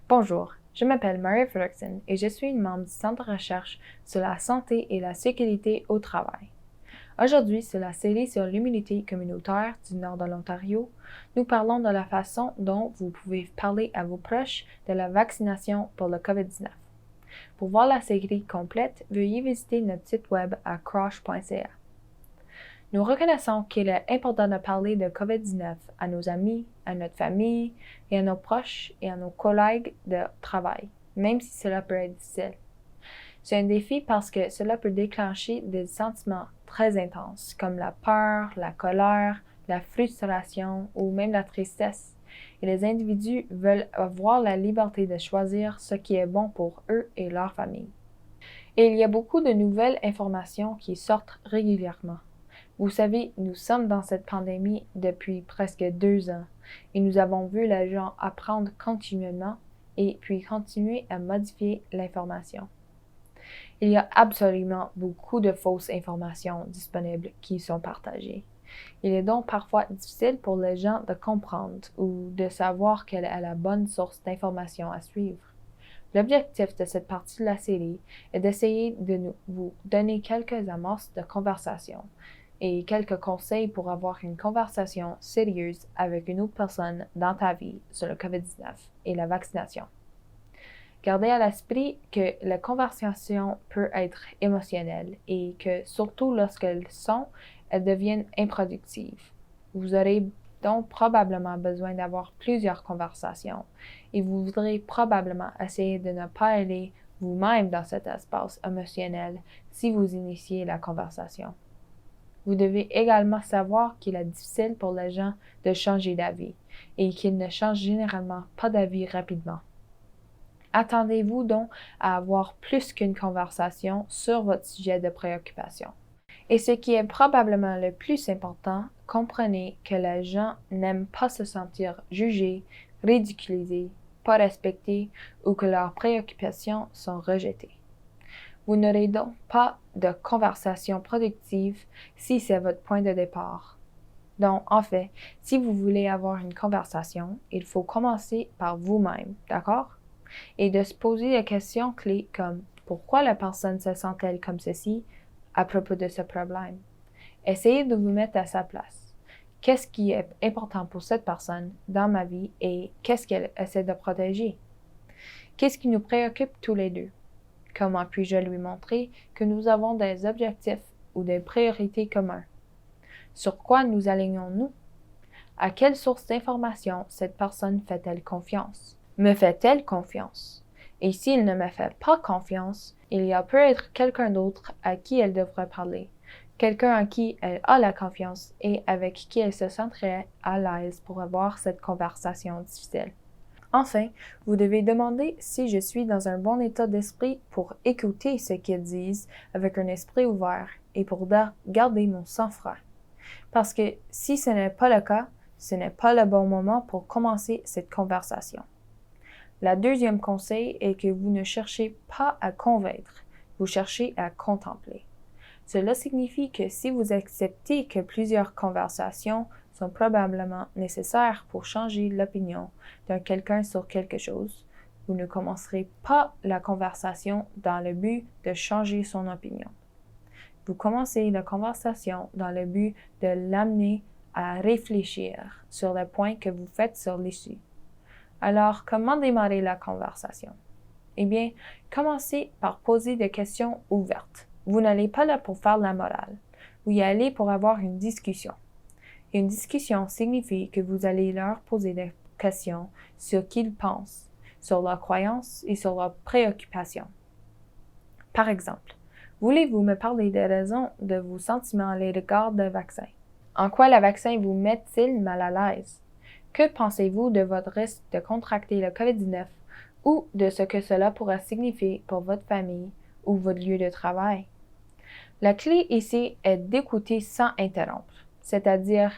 Bonjour, je m'appelle Maria Fredrickson et je suis une membre du Centre de recherche sur la santé et la sécurité au travail. Aujourd'hui, sur la série sur l'immunité communautaire du nord de l'Ontario, nous parlons de la façon dont vous pouvez parler à vos proches de la vaccination pour le COVID-19. Pour voir la série complète, veuillez visiter notre site web à croche.ca. Nous reconnaissons qu'il est important de parler de COVID-19 à nos amis, à notre famille et à nos proches et à nos collègues de travail, même si cela peut être difficile. C'est un défi parce que cela peut déclencher des sentiments très intenses comme la peur, la colère, la frustration ou même la tristesse. Et les individus veulent avoir la liberté de choisir ce qui est bon pour eux et leur famille. Et il y a beaucoup de nouvelles informations qui sortent régulièrement. Vous savez, nous sommes dans cette pandémie depuis presque 2 ans et nous avons vu les gens apprendre continuellement et puis continuer à modifier l'information. Il y a absolument beaucoup de fausses informations disponibles qui sont partagées. Il est donc parfois difficile pour les gens de comprendre ou de savoir quelle est la bonne source d'information à suivre. L'objectif de cette partie de la série est d'essayer de vous donner quelques amorces de conversation et quelques conseils pour avoir une conversation sérieuse avec une autre personne dans ta vie sur le COVID-19 et la vaccination. Gardez à l'esprit que la conversation peut être émotionnelle et que, surtout lorsqu'elles deviennent improductives. Vous aurez donc probablement besoin d'avoir plusieurs conversations et vous voudrez probablement essayer de ne pas aller vous-même dans cet espace émotionnel si vous initiez la conversation. Vous devez également savoir qu'il est difficile pour les gens de changer d'avis et qu'ils ne changent généralement pas d'avis rapidement. Attendez-vous donc à avoir plus qu'une conversation sur votre sujet de préoccupation. Et ce qui est probablement le plus important, comprenez que les gens n'aiment pas se sentir jugés, ridiculisés, pas respectés ou que leurs préoccupations sont rejetées. Vous n'aurez donc pas de conversation productive si c'est votre point de départ. Donc, en fait, si vous voulez avoir une conversation, il faut commencer par vous-même, d'accord? Et de se poser des questions clés comme pourquoi la personne se sent-elle comme ceci à propos de ce problème? Essayez de vous mettre à sa place. Qu'est-ce qui est important pour cette personne dans ma vie et qu'est-ce qu'elle essaie de protéger? Qu'est-ce qui nous préoccupe tous les deux? Comment puis-je lui montrer que nous avons des objectifs ou des priorités communs? Sur quoi nous alignons-nous? À quelle source d'information cette personne fait-elle confiance? Me fait-elle confiance? Et s'il ne me fait pas confiance, il y a peut-être quelqu'un d'autre à qui elle devrait parler, quelqu'un à qui elle a la confiance et avec qui elle se sentirait à l'aise pour avoir cette conversation difficile. Enfin, vous devez demander si je suis dans un bon état d'esprit pour écouter ce qu'ils disent avec un esprit ouvert et pour garder mon sang-froid. Parce que si ce n'est pas le cas, ce n'est pas le bon moment pour commencer cette conversation. Le deuxième conseil est que vous ne cherchez pas à convaincre, vous cherchez à contempler. Cela signifie que si vous acceptez que plusieurs conversations sont probablement nécessaires pour changer l'opinion d'un quelqu'un sur quelque chose, vous ne commencerez pas la conversation dans le but de changer son opinion. Vous commencez la conversation dans le but de l'amener à réfléchir sur le point que vous faites sur l'issue. Alors, comment démarrer la conversation? Eh bien, commencez par poser des questions ouvertes. Vous n'allez pas là pour faire la morale. Vous y allez pour avoir une discussion. Et une discussion signifie que vous allez leur poser des questions sur ce qu'ils pensent, sur leurs croyances et sur leurs préoccupations. Par exemple, voulez-vous me parler des raisons de vos sentiments à l'égard du vaccin? En quoi le vaccin vous met-il mal à l'aise? Que pensez-vous de votre risque de contracter le COVID-19 ou de ce que cela pourrait signifier pour votre famille ou votre lieu de travail? La clé ici est d'écouter sans interrompre, c'est-à-dire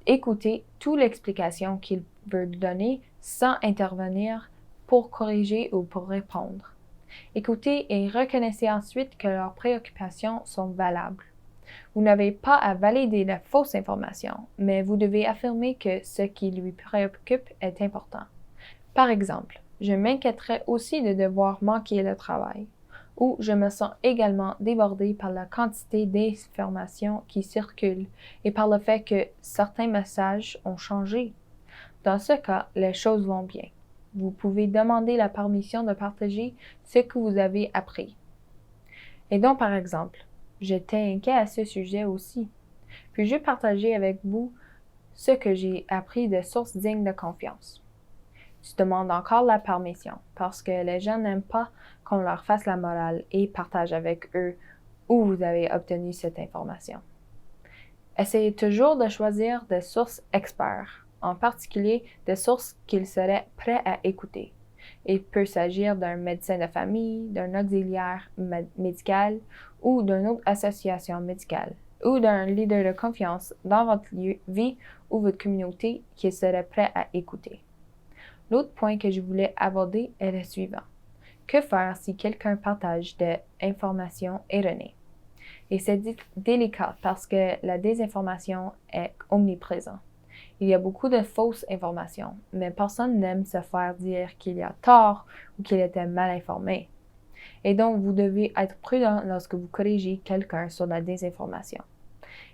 écouter toute l'explication qu'il veut donner sans intervenir pour corriger ou pour répondre. Écoutez et reconnaissez ensuite que leurs préoccupations sont valables. Vous n'avez pas à valider la fausse information, mais vous devez affirmer que ce qui lui préoccupe est important. Par exemple, je m'inquiéterais aussi de devoir manquer le travail, ou je me sens également débordé par la quantité d'informations qui circulent et par le fait que certains messages ont changé. Dans ce cas, les choses vont bien. Vous pouvez demander la permission de partager ce que vous avez appris. Et donc, par exemple, j'étais inquiet à ce sujet aussi. Puis-je partager avec vous ce que j'ai appris de sources dignes de confiance? Tu demandes encore la permission parce que les gens n'aiment pas qu'on leur fasse la morale et partagent avec eux où vous avez obtenu cette information. Essayez toujours de choisir des sources experts, en particulier des sources qu'ils seraient prêts à écouter. Il peut s'agir d'un médecin de famille, d'un auxiliaire médical ou d'une autre association médicale, ou d'un leader de confiance dans votre vie ou votre communauté qui serait prêt à écouter. L'autre point que je voulais aborder est le suivant. Que faire si quelqu'un partage des informations erronées? Et c'est délicat parce que la désinformation est omniprésente. Il y a beaucoup de fausses informations, mais personne n'aime se faire dire qu'il y a tort ou qu'il était mal informé. Et donc, vous devez être prudent lorsque vous corrigez quelqu'un sur la désinformation.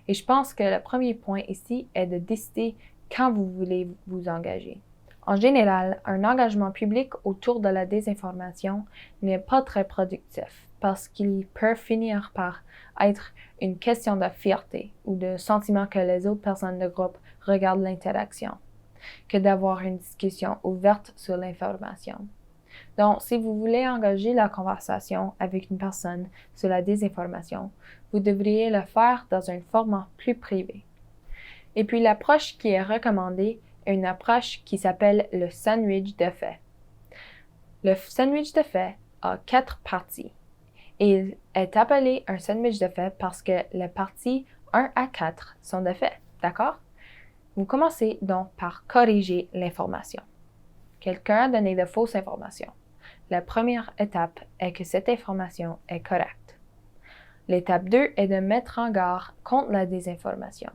Et je pense que le premier point ici est de décider quand vous voulez vous engager. En général, un engagement public autour de la désinformation n'est pas très productif parce qu'il peut finir par être une question de fierté ou de sentiment que les autres personnes du groupe regardent l'interaction, que d'avoir une discussion ouverte sur l'information. Donc, si vous voulez engager la conversation avec une personne sur la désinformation, vous devriez le faire dans un format plus privé. Et puis, l'approche qui est recommandée est une approche qui s'appelle le sandwich de faits. Le sandwich de faits a 4 parties. Et il est appelé un sandwich de faits parce que les parties 1 à 4 sont de faits, d'accord? Vous commencez donc par corriger l'information. Quelqu'un a donné de fausses informations. La première étape est que cette information est correcte. L'étape 2 est de mettre en garde contre la désinformation.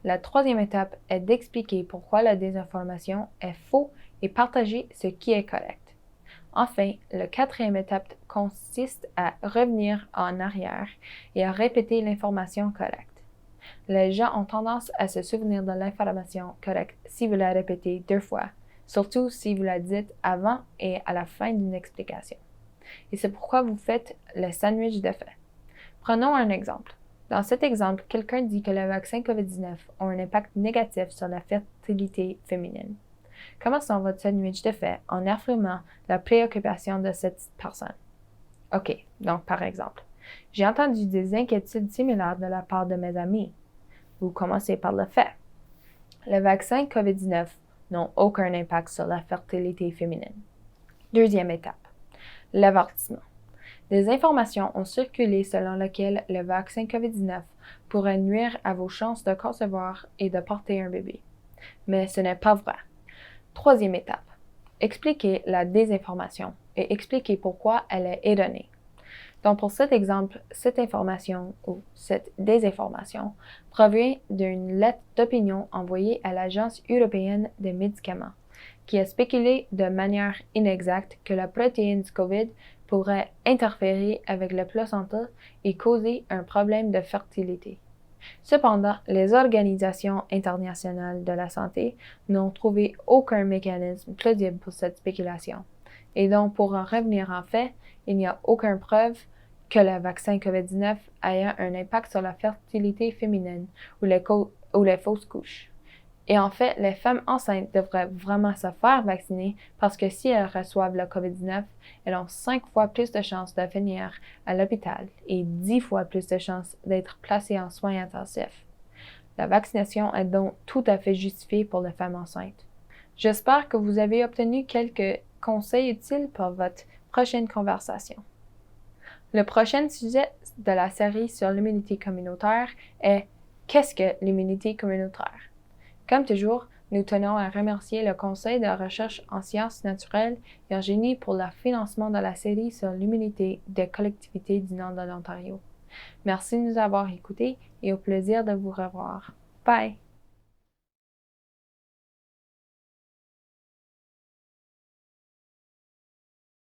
La troisième étape est d'expliquer pourquoi la désinformation est faux et partager ce qui est correct. Enfin, la quatrième étape consiste à revenir en arrière et à répéter l'information correcte. Les gens ont tendance à se souvenir de l'information correcte si vous la répétez 2 fois, surtout si vous la dites avant et à la fin d'une explication. Et c'est pourquoi vous faites le sandwich de faits. Prenons un exemple. Dans cet exemple, quelqu'un dit que le vaccin COVID-19 a un impact négatif sur la fertilité féminine. Commençons votre sandwich de faits en affirmant la préoccupation de cette personne. OK, donc par exemple, j'ai entendu des inquiétudes similaires de la part de mes amis. Vous commencez par le fait. Le vaccin COVID-19 n'a aucun impact sur la fertilité féminine. Deuxième étape, l'avertissement. Des informations ont circulé selon lesquelles le vaccin COVID-19 pourrait nuire à vos chances de concevoir et de porter un bébé. Mais ce n'est pas vrai. Troisième étape, expliquer la désinformation et expliquer pourquoi elle est erronée. Donc pour cet exemple, cette information ou cette désinformation provient d'une lettre d'opinion envoyée à l'Agence européenne des médicaments, qui a spéculé de manière inexacte que la protéine du COVID pourrait interférer avec le placenta et causer un problème de fertilité. Cependant, les organisations internationales de la santé n'ont trouvé aucun mécanisme plausible pour cette spéculation. Et donc, pour en revenir en fait, il n'y a aucune preuve que le vaccin COVID-19 ait un impact sur la fertilité féminine ou les fausses couches. Et en fait, les femmes enceintes devraient vraiment se faire vacciner parce que si elles reçoivent le COVID-19, elles ont 5 fois plus de chances de venir à l'hôpital et 10 fois plus de chances d'être placées en soins intensifs. La vaccination est donc tout à fait justifiée pour les femmes enceintes. J'espère que vous avez obtenu quelques conseils utiles pour votre prochaine conversation. Le prochain sujet de la série sur l'immunité communautaire est « Qu'est-ce que l'immunité communautaire ?» Comme toujours, nous tenons à remercier le Conseil de recherche en sciences naturelles et en génie pour le financement de la série sur l'immunité des collectivités du Nord de l'Ontario. Merci de nous avoir écoutés et au plaisir de vous revoir. Bye!